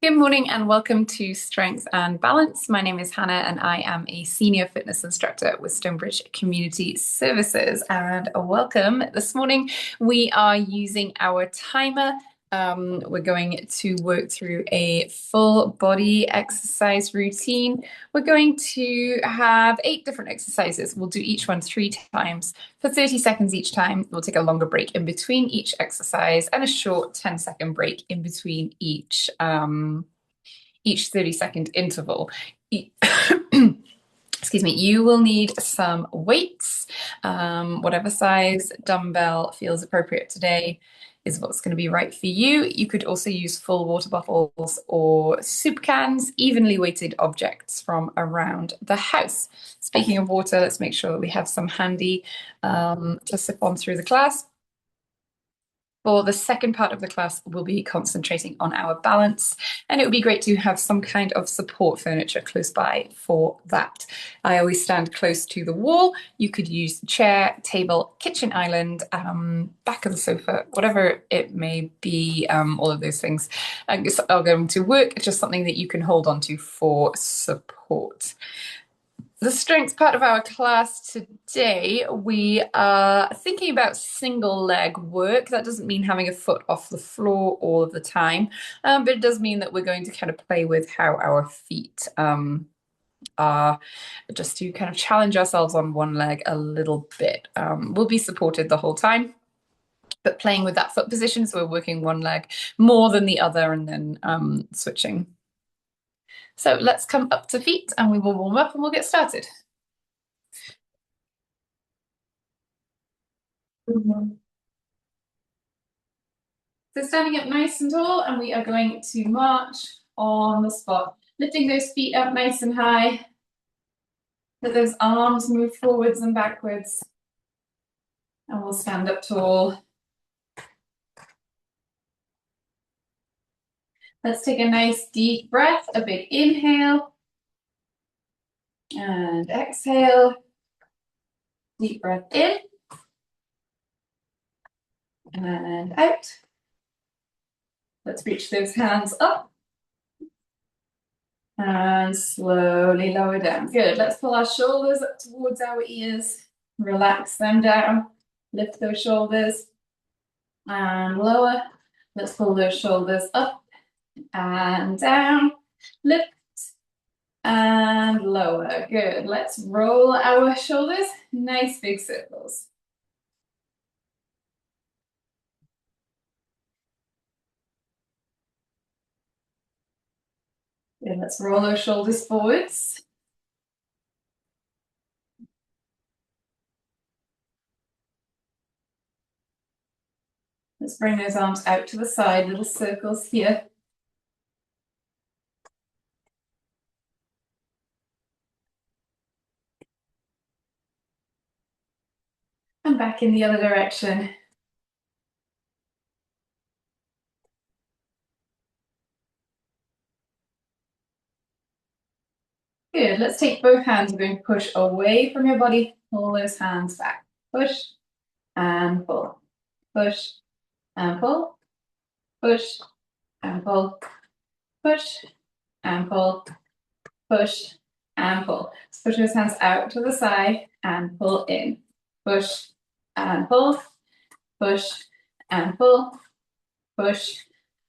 Good morning and welcome to Strength and Balance. My name is Hannah and I am a senior fitness instructor with Stonebridge Community Services. And welcome. This morning we are using our timer. We're going to work through a full body exercise routine. We're going to have 8 different exercises. We'll do each one 3 times for 30 seconds each time. We'll take a longer break in between each exercise and a short 10-second break in between each 30-second interval. Excuse me, you will need some weights, whatever size dumbbell feels appropriate today is what's going to be right for you. You could also use full water bottles or soup cans, evenly weighted objects from around the house. Speaking of water, let's make sure that we have some handy to sip on through the class. For the second part of the class, we'll be concentrating on our balance, and it would be great to have some kind of support furniture close by for that. I always stand close to the wall. You could use chair, table, kitchen island, back of the sofa, whatever it may be, all of those things are going to work. It's just something that you can hold on to for support. The strength part of our class today, we are thinking about single leg work. That doesn't mean having a foot off the floor all of the time, but it does mean that we're going to kind of play with how our feet are, just to kind of challenge ourselves on one leg a little bit. We'll be supported the whole time, but playing with that foot position, so we're working one leg more than the other and then switching. So let's come up to feet and we will warm up and we'll get started. So standing up nice and tall, and we are going to march on the spot, lifting those feet up nice and high. Let those arms move forwards and backwards, and we'll stand up tall. Let's take a nice deep breath, a big inhale, and exhale. Deep breath in, and out. Let's reach those hands up, and slowly lower down. Good. Let's pull our shoulders up towards our ears. Relax them down. Lift those shoulders and lower. Let's pull those shoulders up and down. Lift and lower. Good. Let's roll our shoulders. Nice big circles. Good. Let's roll our shoulders forwards. Let's bring those arms out to the side, little circles here. And back in the other direction. Good. Let's take both hands. We're going to push away from your body. Pull those hands back. Push and pull. Push and pull. Push and pull. Push and pull. Push and pull. Let's push those hands out to the side and pull in. Push and pull. Push and pull. Push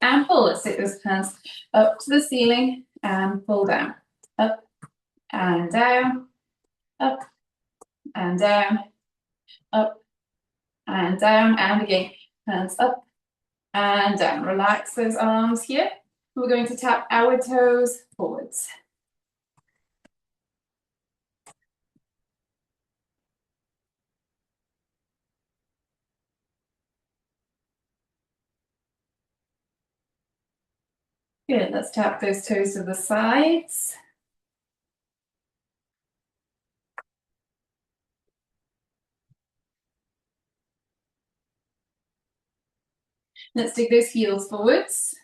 and pull. Let's take those hands up to the ceiling and pull down. Up and down. Up and down. Up and down. And again, hands up and down. Relax those arms here. We're going to tap our toes forwards. Good, let's tap those toes to the sides. Let's take those heels forwards.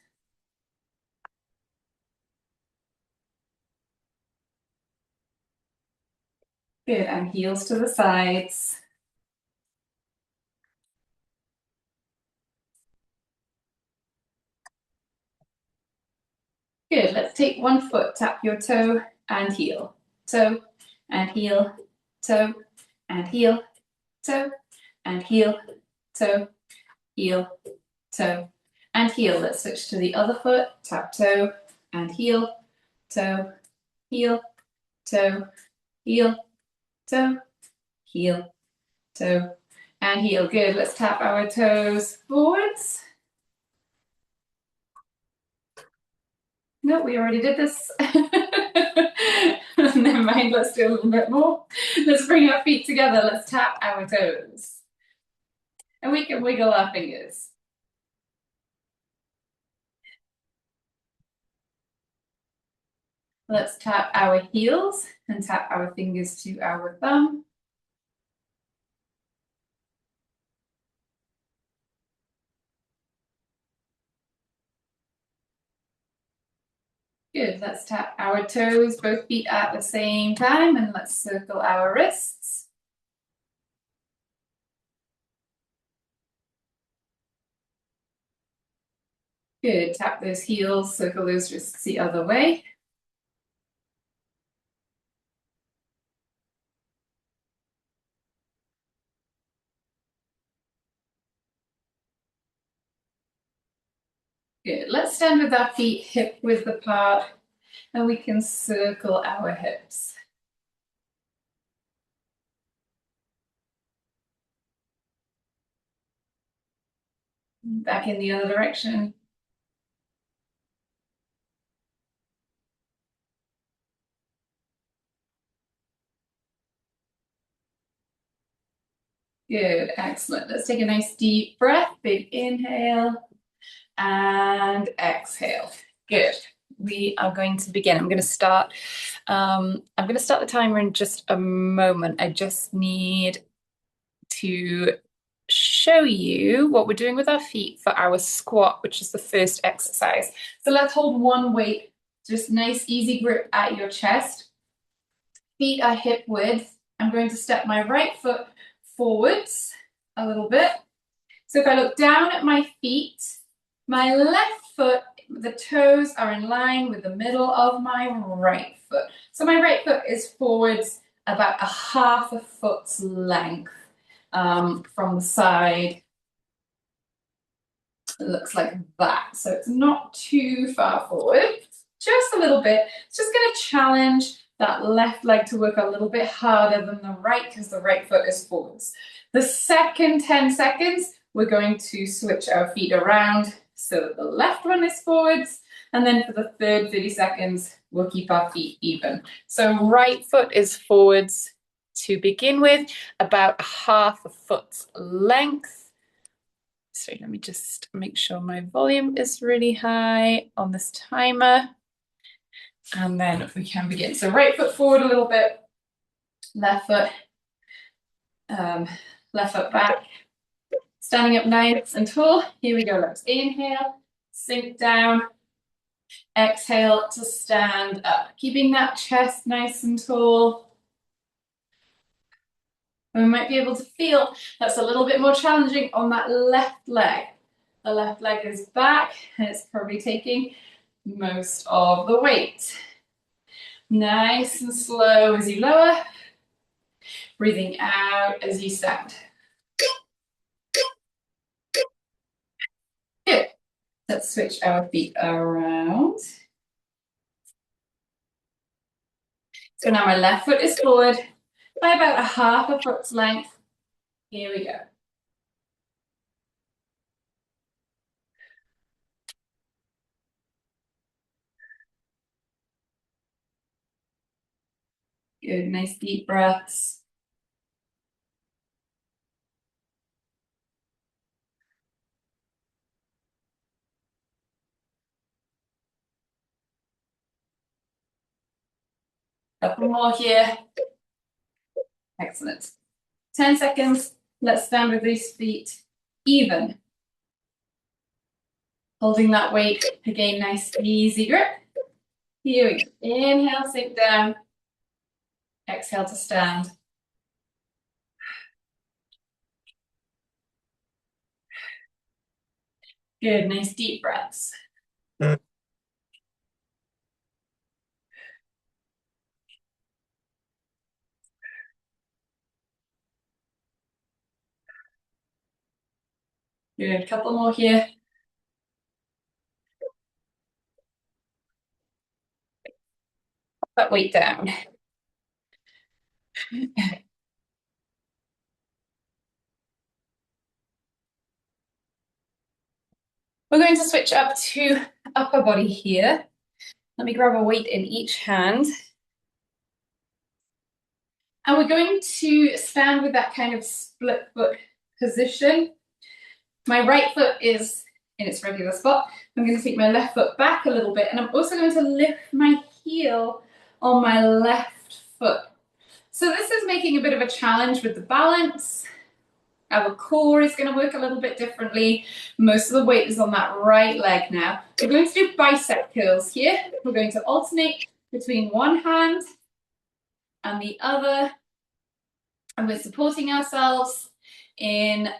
Good, and heels to the sides. Good. Let's take one foot, tap your toe and heel. Toe and heel, toe and heel, toe and heel, toe, heel, toe, and heel. Let's switch to the other foot. Tap toe and heel, toe, heel, toe, heel, toe, heel, toe, and heel. Good. Let's tap our toes forwards. No, we already did this. Never mind, let's do a little bit more. Let's bring our feet together. Let's tap our toes. And we can wiggle our fingers. Let's tap our heels and tap our fingers to our thumb. Good, let's tap our toes, both feet at the same time, and let's circle our wrists. Good, tap those heels, circle those wrists the other way. Good, let's stand with our feet hip width apart, and we can circle our hips. Back in the other direction. Good, excellent. Let's take a nice deep breath, big inhale and exhale. Good. We are going to begin. I'm going to start the timer in just a moment. I just need to show you what we're doing with our feet for our squat, which is the first exercise. So let's hold one weight, just nice easy grip at your chest. Feet are hip width. I'm going to step my right foot forwards a little bit. So if I look down at my feet, my left foot, the toes are in line with the middle of my right foot. So my right foot is forwards about a half a foot's length from the side. It looks like that. So it's not too far forward, just a little bit. It's just going to challenge that left leg to work a little bit harder than the right because the right foot is forwards. The second 10 seconds, we're going to switch our feet around so that the left one is forwards. And then for the third 30 seconds, we'll keep our feet even. So right foot is forwards to begin with, about half a foot's length. So let me just make sure my volume is really high on this timer. And then we can begin. So right foot forward a little bit, left foot back. Standing up nice and tall. Here we go. Let's inhale, sink down. Exhale to stand up. Keeping that chest nice and tall. And we might be able to feel that's a little bit more challenging on that left leg. The left leg is back and it's probably taking most of the weight. Nice and slow as you lower. Breathing out as you stand. Good. Let's switch our feet around. So now my left foot is forward by about a half a foot's length. Here we go. Good, nice deep breaths. Couple more here. Excellent. 10 seconds. Let's stand with these feet even. Holding that weight. Again, nice easy grip. Here we go. Inhale, sink down. Exhale to stand. Good, nice deep breaths. Good, couple more here. Put that weight down. We're going to switch up to upper body here. Let me grab a weight in each hand. And we're going to stand with that kind of split foot position. My right foot is in its regular spot. I'm going to take my left foot back a little bit, and I'm also going to lift my heel on my left foot. So this is making a bit of a challenge with the balance. Our core is going to work a little bit differently. Most of the weight is on that right leg now. We're going to do bicep curls here. We're going to alternate between one hand and the other. And we're supporting ourselves in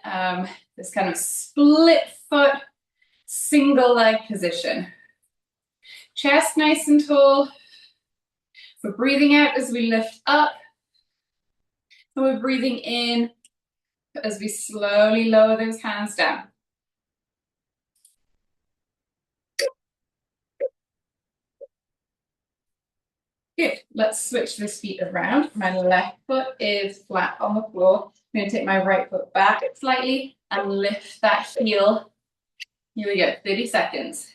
this kind of split foot, single leg position. Chest nice and tall. We're breathing out as we lift up. And we're breathing in as we slowly lower those hands down. Good. Let's switch this feet around. My left foot is flat on the floor. I'm going to take my right foot back slightly and lift that heel. Here we go, 30 seconds.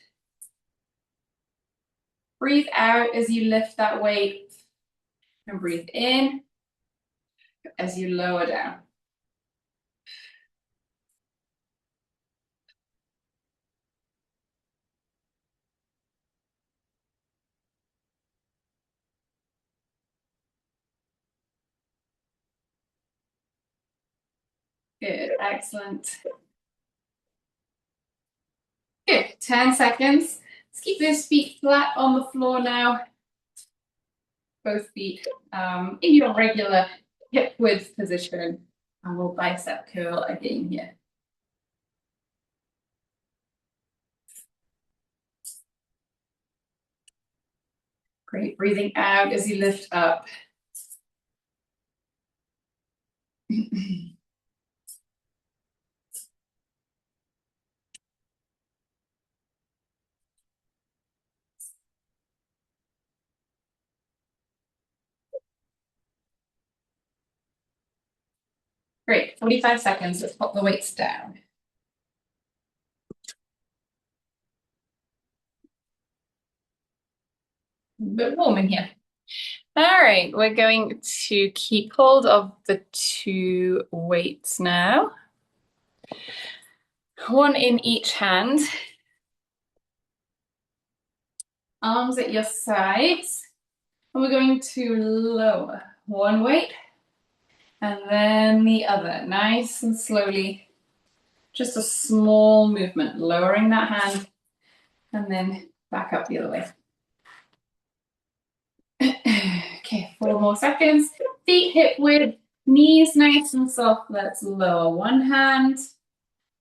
Breathe out as you lift that weight, and breathe in as you lower down. Good, excellent. Good, 10 seconds. Let's keep those feet flat on the floor now. Both feet in your regular hip width position. And we'll bicep curl again here. Great, breathing out as you lift up. Great, 45 seconds. Let's pop the weights down. A bit warm in here. All right, we're going to keep hold of the two weights now. One in each hand. Arms at your sides. And we're going to lower one weight and then the other, nice and slowly. Just a small movement, lowering that hand and then back up the other way. Okay, 4 more seconds. Feet hip width, knees nice and soft. Let's lower one hand,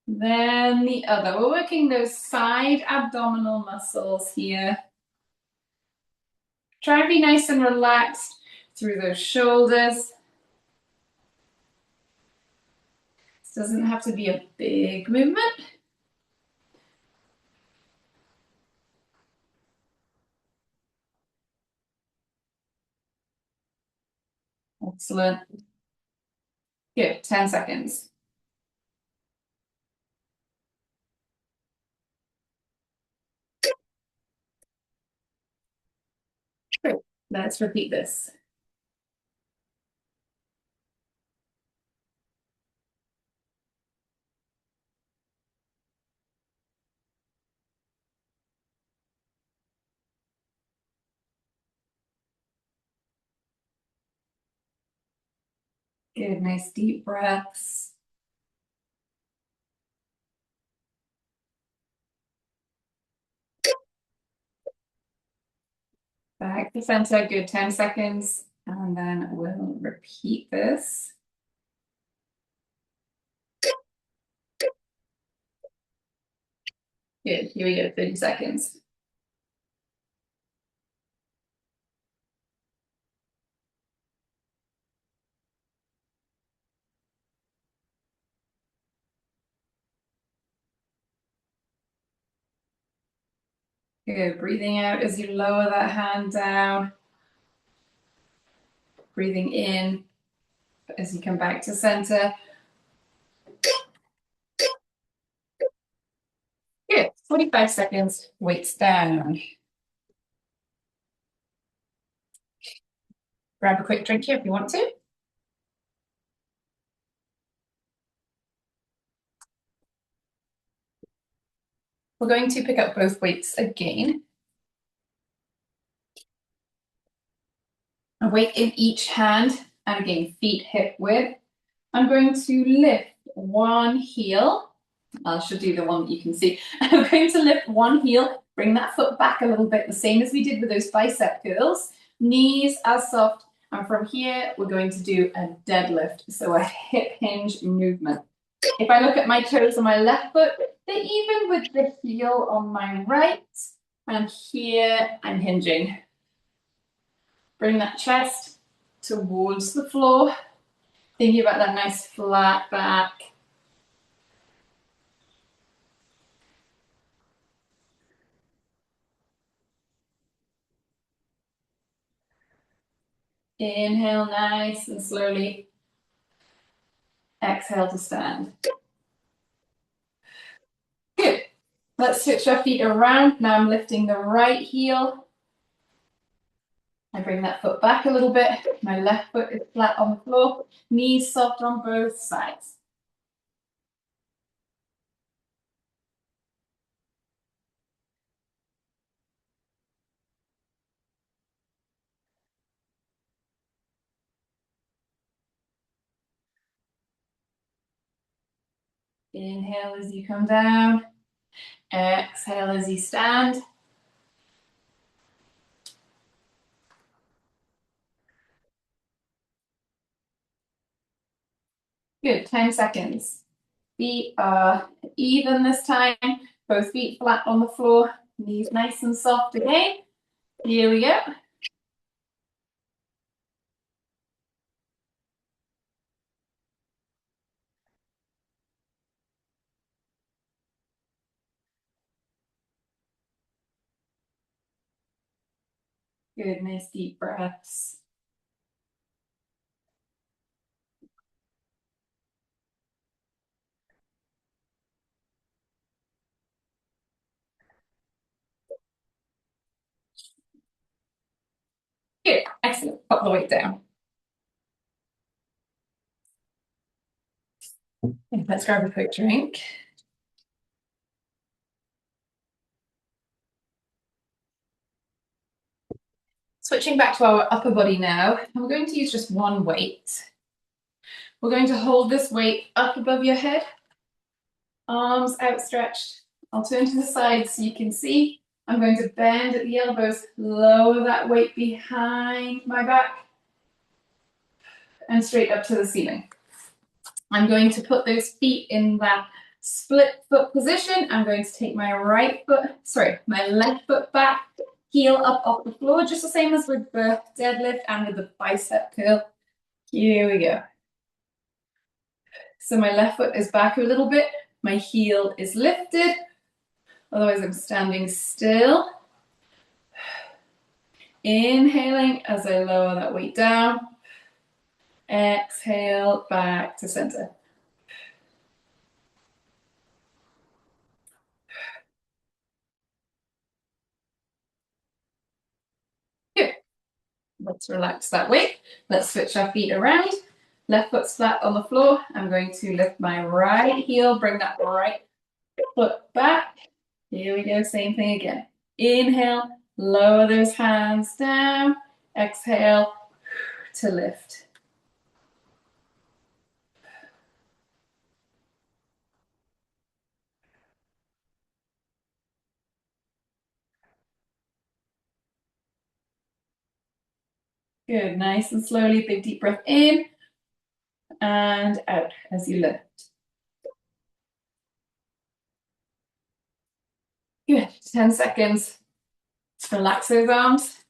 then the other. We're working those side abdominal muscles here. Try and be nice and relaxed through those shoulders. This doesn't have to be a big movement. Excellent. Good, 10 seconds. Great, let's repeat this. Good, nice deep breaths. Back to center, good, 10 seconds. And then we'll repeat this. Good, here we go, 30 seconds. Good. Breathing out as you lower that hand down. Breathing in as you come back to center. Good. 45 seconds, weights down. Grab a quick drink here if you want to. We're going to pick up both weights again. A weight in each hand, and again, feet hip width. I'm going to lift one heel. I should do the one that you can see. I'm going to lift one heel, bring that foot back a little bit, the same as we did with those bicep curls. Knees as soft. And from here, we're going to do a deadlift, so a hip hinge movement. If I look at my toes on my left foot, they're even with the heel on my right. And here, I'm hinging. Bring that chest towards the floor. Thinking about that nice flat back. Inhale nice and slowly. Exhale to stand. Good. Let's switch our feet around. Now I'm lifting the right heel. I bring that foot back a little bit. My left foot is flat on the floor. Knees soft on both sides. Inhale as you come down. Exhale as you stand. Good, 10 seconds. Feet are even this time. Both feet flat on the floor. Knees nice and soft again. Here we go. Good, nice deep breaths. Good, excellent. Pop the weight down. Let's grab a quick drink. Switching back to our upper body now, and we're going to use just one weight. We're going to hold this weight up above your head, arms outstretched. I'll turn to the side so you can see. I'm going to bend at the elbows, lower that weight behind my back, and straight up to the ceiling. I'm going to put those feet in that split foot position. I'm going to take my my left foot back, heel up off the floor, just the same as with the deadlift and with the bicep curl. Here we go. So my left foot is back a little bit, my heel is lifted, otherwise I'm standing still. Inhaling as I lower that weight down. Exhale back to center. Good. Let's relax that weight. Let's switch our feet around. Left foot's flat on the floor. I'm going to lift my right heel, bring that right foot back. Here we go, same thing again. Inhale, lower those hands down. Exhale to lift. Good, nice and slowly, big deep breath in and out as you lift. Good, 10 seconds. Relax those arms.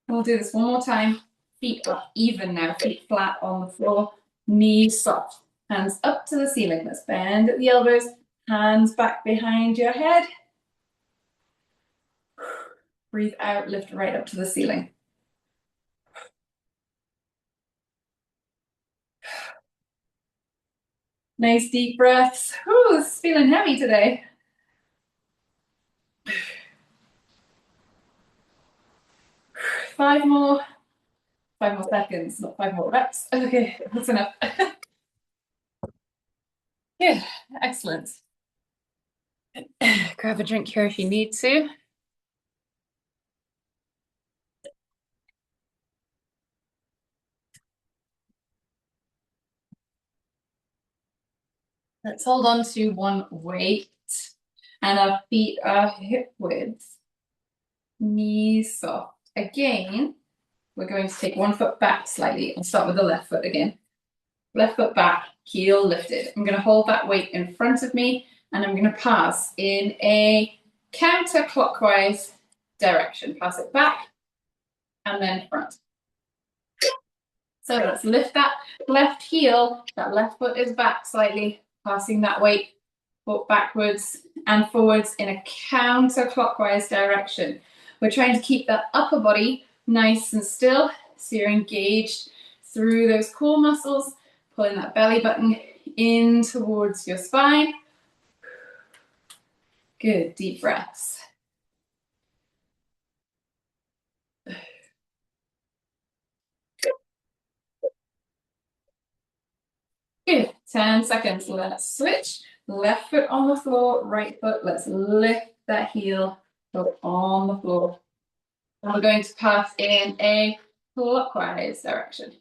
We'll do this one more time. Feet are even now, feet flat on the floor, knees soft, hands up to the ceiling. Let's bend at the elbows, hands back behind your head. Breathe out, lift right up to the ceiling. Nice deep breaths. Ooh, this is feeling heavy today. 5 more. 5 more seconds, not 5 more reps. Okay, that's enough. Yeah, excellent. Grab a drink here if you need to. Let's hold on to one weight and our feet are hip width, knees soft. Again, we're going to take one foot back slightly and start with the left foot again. Left foot back, heel lifted. I'm going to hold that weight in front of me and I'm going to pass in a counterclockwise direction. Pass it back and then front. So let's lift that left heel, that left foot is back slightly, passing that weight backwards and forwards in a counterclockwise direction. We're trying to keep that upper body nice and still, so you're engaged through those core muscles, pulling that belly button in towards your spine. Good, deep breaths. Good, 10 seconds. Let's switch. Left foot on the floor, right foot. Let's lift that heel up on the floor. And we're going to pass in a clockwise direction.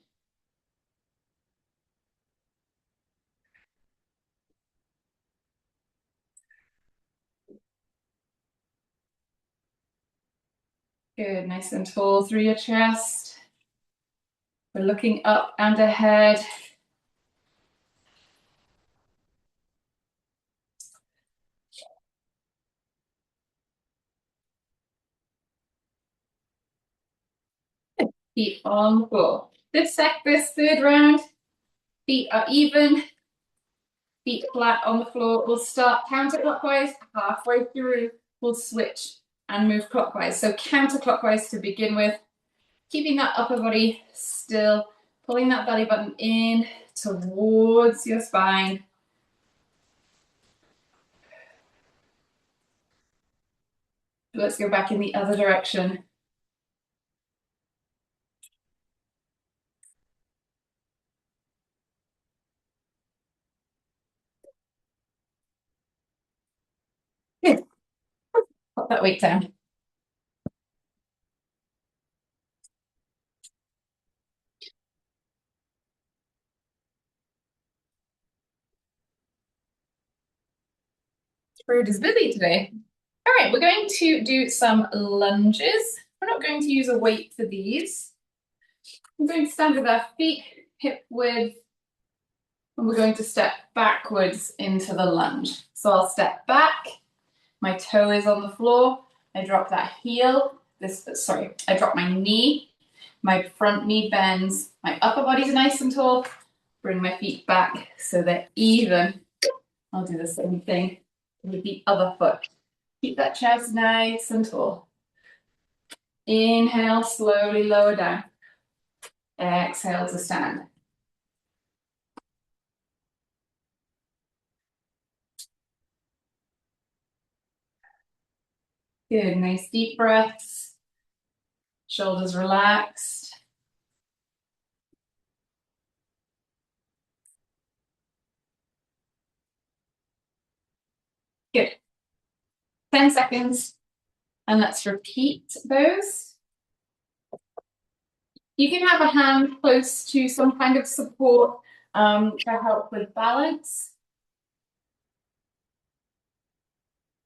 Good, nice and tall through your chest. We're looking up and ahead. Feet on the floor. This third round, feet are even, feet flat on the floor. We'll start counterclockwise, halfway through, we'll switch and move clockwise. So counterclockwise to begin with, keeping that upper body still, pulling that belly button in towards your spine. Let's go back in the other direction. Good. Put that weight down. Road is busy today. All right, we're going to do some lunges. We're not going to use a weight for these. We're going to stand with our feet hip width, and we're going to step backwards into the lunge. So I'll step back, my toe is on the floor, I drop that heel, I drop my knee, my front knee bends, my upper body's nice and tall, bring my feet back so they're even. I'll do the same thing with the other foot. Keep that chest nice and tall. Inhale, slowly lower down. Exhale to stand. Good, nice deep breaths. Shoulders relaxed. Good. 10 seconds. And let's repeat those. You can have a hand close to some kind of support to help with balance.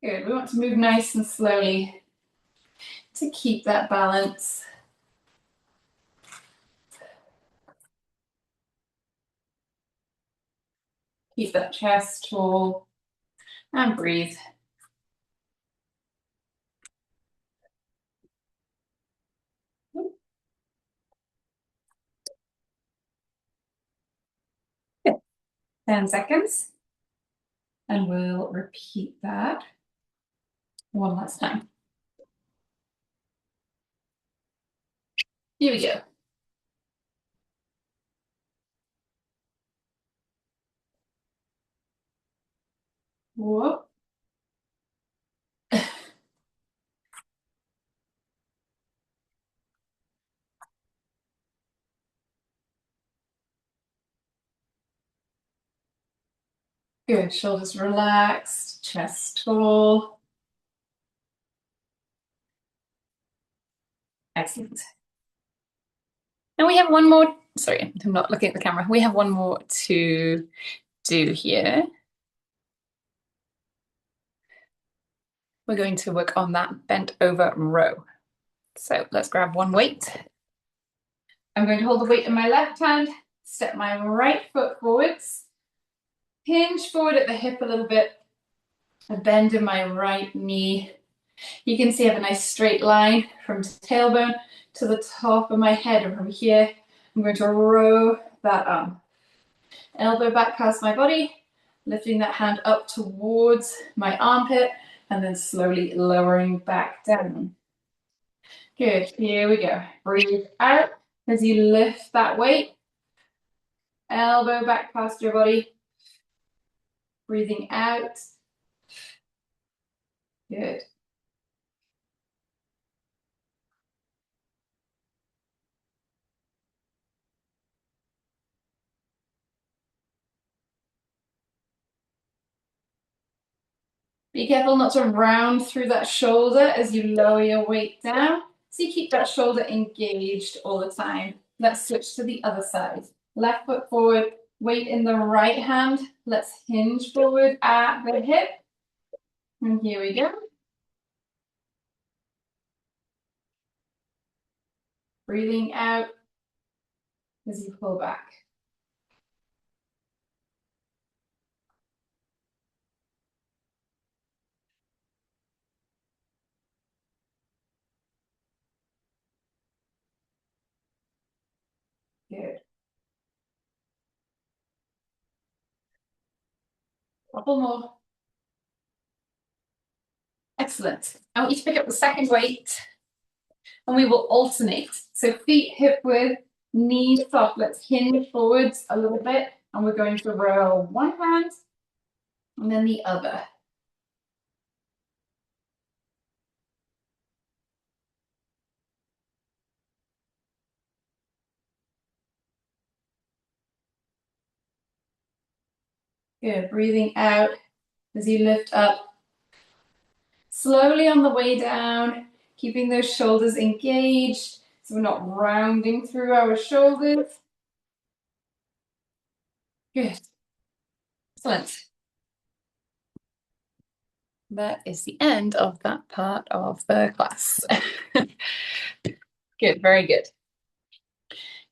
Good. We want to move nice and slowly to keep that balance. Keep that chest tall and breathe. Good. 10 seconds. And we'll repeat that one last time. Here we go. Whoa. Good. Shoulders relaxed, chest tall. Excellent. And we have one more. Sorry, I'm not looking at the camera. We have one more to do here. We're going to work on that bent over row. So let's grab one weight. I'm going to hold the weight in my left hand, step my right foot forwards, hinge forward at the hip a little bit, a bend in my right knee. You can see I have a nice straight line from tailbone to the top of my head, and from here, I'm going to row that arm. Elbow back past my body, lifting that hand up towards my armpit, and then slowly lowering back down. Good, here we go. Breathe out as you lift that weight. Elbow back past your body. Breathing out. Good. Be careful not to round through that shoulder as you lower your weight down. So you keep that shoulder engaged all the time. Let's switch to the other side. Left foot forward, weight in the right hand. Let's hinge forward at the hip. And here we go. Breathing out as you pull back. Good. Couple more. Excellent. I want you to pick up the second weight and we will alternate. So feet hip width, knees soft. Let's hinge forwards a little bit and we're going to row one hand and then the other. Good. Breathing out as you lift up. Slowly on the way down, keeping those shoulders engaged so we're not rounding through our shoulders. Good. Excellent. That is the end of that part of the class. Good, very good.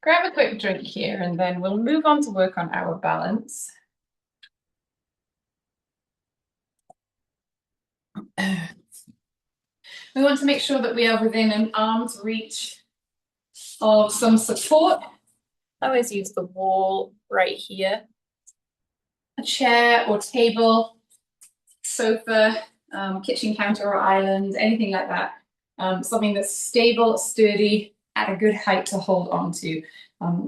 Grab a quick drink here and then we'll move on to work on our balance. We want to make sure that we are within an arm's reach of some support. I always use the wall right here. A chair or table, sofa, kitchen counter or island, anything like that. Something that's stable, sturdy, at a good height to hold on to.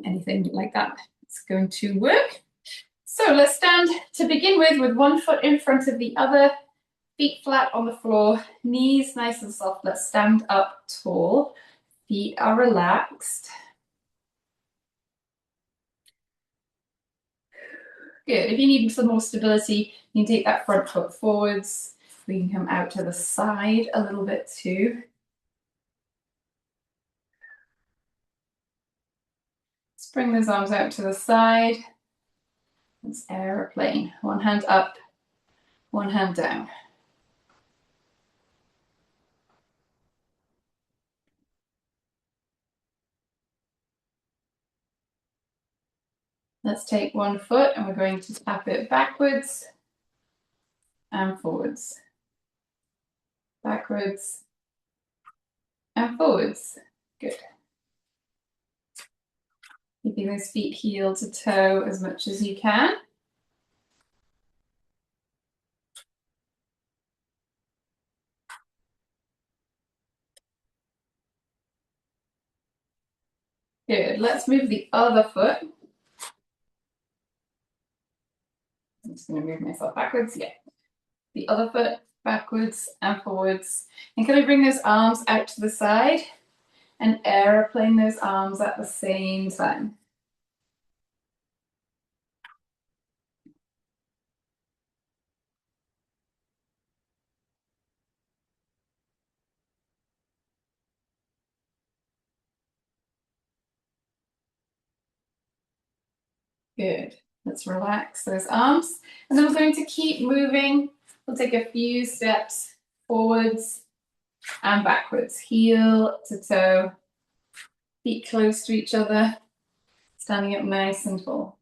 Anything like that is going to work. So let's stand to begin with one foot in front of the other, feet flat on the floor, knees nice and soft. Let's stand up tall. Feet are relaxed. Good. If you need some more stability, you can take that front foot forwards. We can come out to the side a little bit too. Let's bring those arms out to the side. It's aeroplane. One hand up, one hand down. Let's take one foot and we're going to tap it backwards and forwards. Backwards and forwards. Good. Keeping those feet heel to toe as much as you can. Good. Let's move the other foot. I'm just going to move myself backwards. Yeah. The other foot backwards and forwards. And can I bring those arms out to the side and aeroplane those arms at the same time? Good. Let's relax those arms. And then we're going to keep moving. We'll take a few steps forwards and backwards, heel to toe, feet close to each other, standing up nice and tall.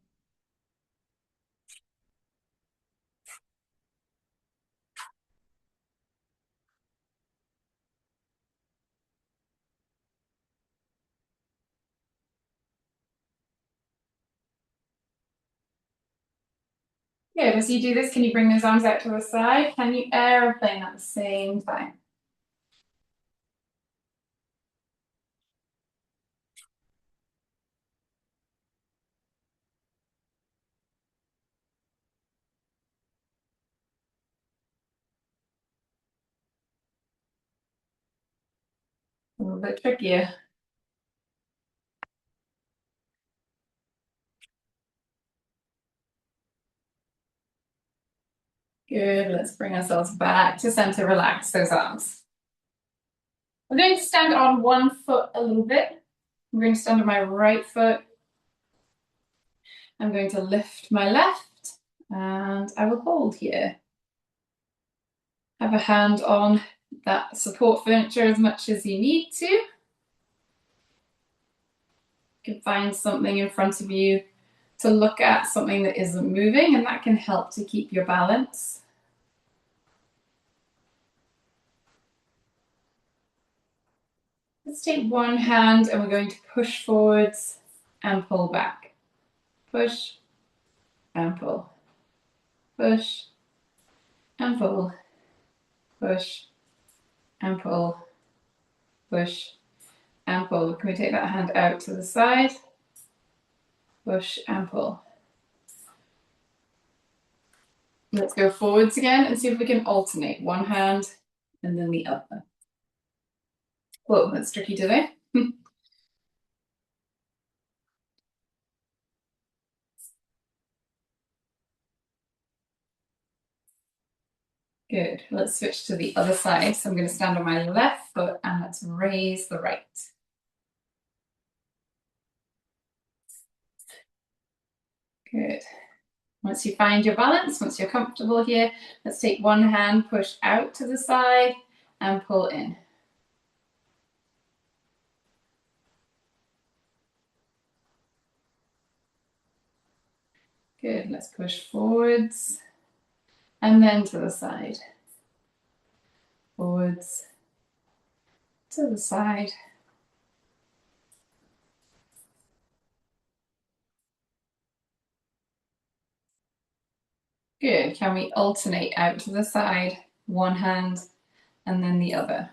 Good. As you do this, can you bring those arms out to the side? Can you aeroplane at the same time? A little bit trickier. Good. Let's bring ourselves back to center. Relax those arms. We're going to stand on one foot a little bit. I'm going to stand on my right foot. I'm going to lift my left and I will hold here. Have a hand on that support furniture as much as you need to. You can find something in front of you to look at, something that isn't moving, and that can help to keep your balance. Let's take one hand and we're going to push forwards and pull back. Push and pull. Push and pull. Push and pull. Push and pull. Can we take that hand out to the side? Push and pull. Let's go forwards again and see if we can alternate one hand and then the other. Whoa, that's tricky today. Good. Let's switch to the other side. So I'm going to stand on my left foot and let's raise the right. Good. Once you find your balance, once you're comfortable here, let's take one hand, push out to the side and pull in. Good. Let's push forwards and then to the side. Forwards to the side. Good. Can we alternate out to the side, one hand and then the other?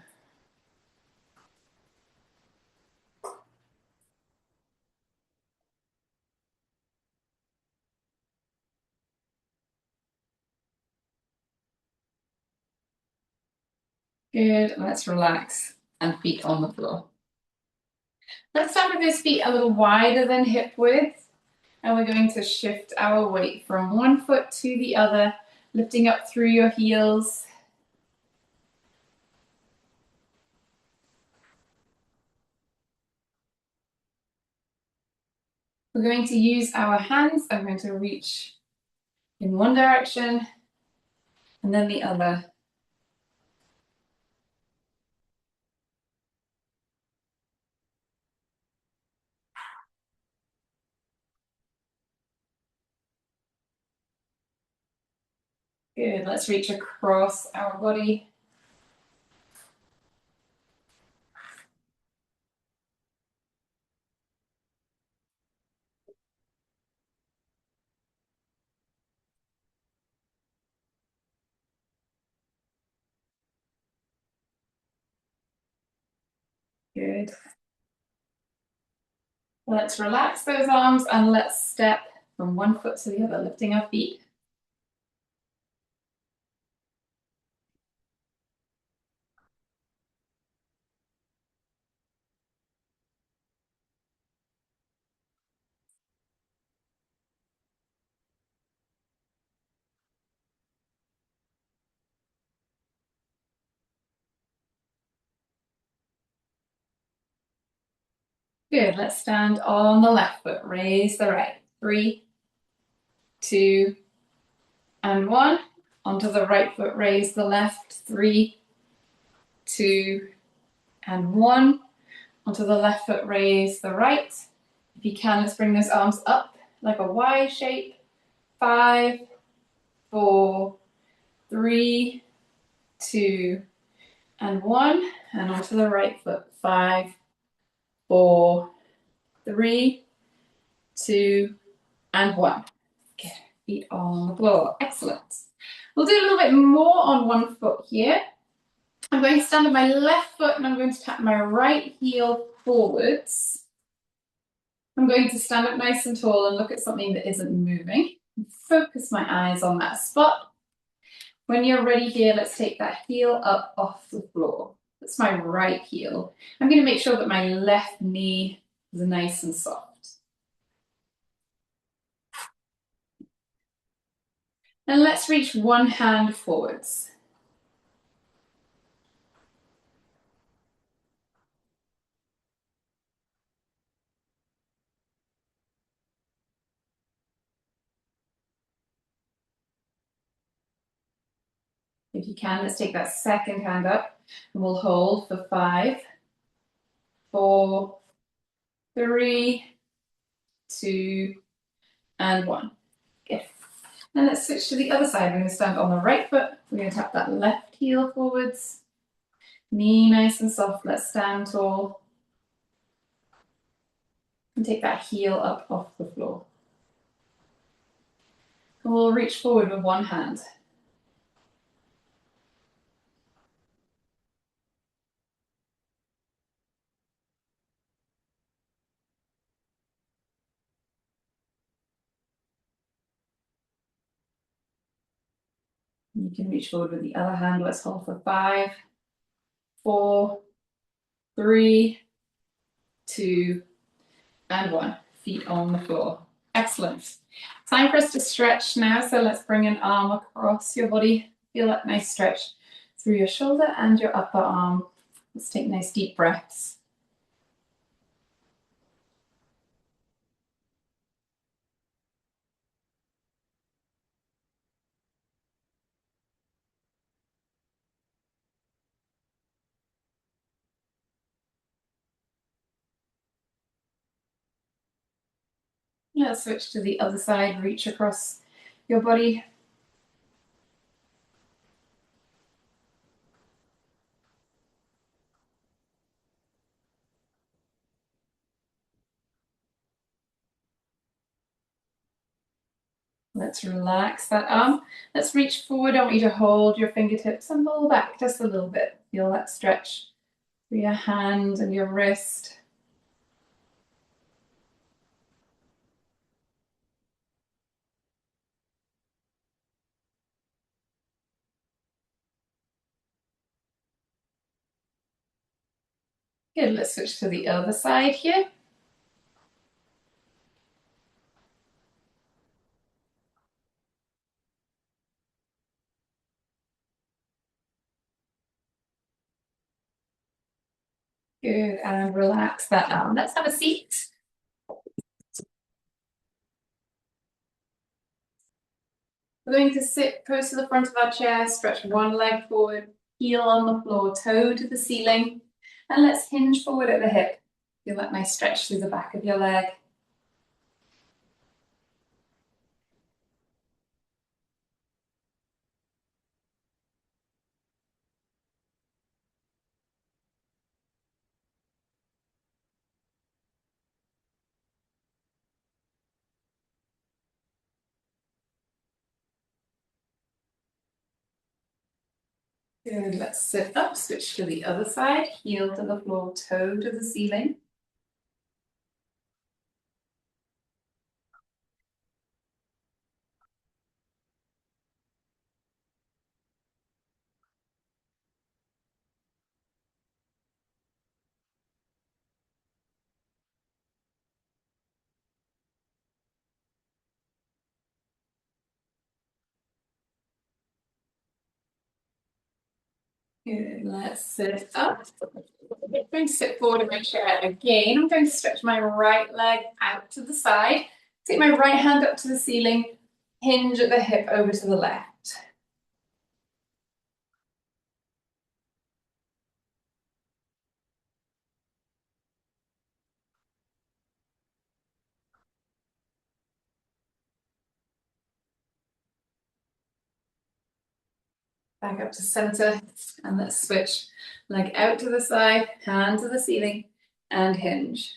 Good. Let's relax and feet on the floor. Let's stand with those feet a little wider than hip width. And we're going to shift our weight from one foot to the other, lifting up through your heels. We're going to use our hands. I'm going to reach in one direction and then the other. Good. Let's reach across our body. Good. Let's relax those arms and let's step from one foot to the other, lifting our feet. Good, let's stand on the left foot, raise the right. 3, 2, and 1. Onto the right foot, raise the left. 3, 2, and 1. Onto the left foot, raise the right. If you can, let's bring those arms up like a Y shape. 5, 4, 3, 2, and 1. And onto the right foot. 5, 4, 3, 2, and 1. Good. Feet on the floor. Excellent. We'll do a little bit more on one foot here. I'm going to stand on my left foot and I'm going to tap my right heel forwards. I'm going to stand up nice and tall and look at something that isn't moving. Focus my eyes on that spot. When you're ready here, let's take that heel up off the floor. That's my right heel. I'm going to make sure that my left knee is nice and soft. And let's reach one hand forwards. If you can, let's take that second hand up and we'll hold for 5, 4, 3, 2, and 1. Good. And let's switch to the other side. We're going to stand on the right foot. We're going to tap that left heel forwards. Knee nice and soft. Let's stand tall. And take that heel up off the floor. And we'll reach forward with one hand. You can reach forward with the other hand. Let's hold for 5, 4, 3, 2, and 1. Feet on the floor. Excellent. Time for us to stretch now. So let's bring an arm across your body. Feel that nice stretch through your shoulder and your upper arm. Let's take nice deep breaths. Let's switch to the other side. Reach across your body. Let's relax that arm. Let's reach forward. I want you to hold your fingertips and pull back just a little bit. Feel that stretch through your hand and your wrist. Good, let's switch to the other side here. Good, and relax that arm. Let's have a seat. We're going to sit close to the front of our chair, stretch one leg forward, heel on the floor, toe to the ceiling, and let's hinge forward at the hip. Feel that nice stretch through the back of your leg. Good, let's sit up, switch to the other side, heel to the floor, toe to the ceiling. Good. Let's sit up. I'm going to sit forward in my chair again. I'm going to stretch my right leg out to the side. Take my right hand up to the ceiling. Hinge at the hip over to the left. Back up to center, and let's switch. Leg out to the side, hand to the ceiling, and hinge.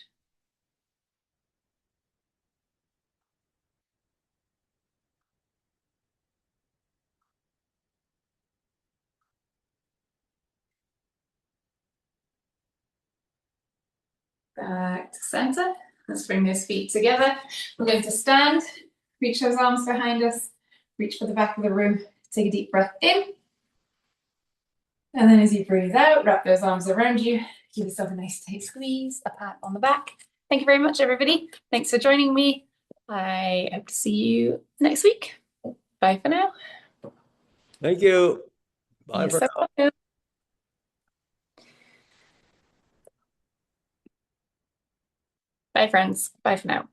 Back to center. Let's bring those feet together. We're going to stand, reach those arms behind us, reach for the back of the room. Take a deep breath in. And then as you breathe out, wrap those arms around you. Give yourself a nice tight squeeze, a pat on the back. Thank you very much, everybody. Thanks for joining me. I hope to see you next week. Bye for now. Thank you. Bye for now. Bye, friends. Bye for now.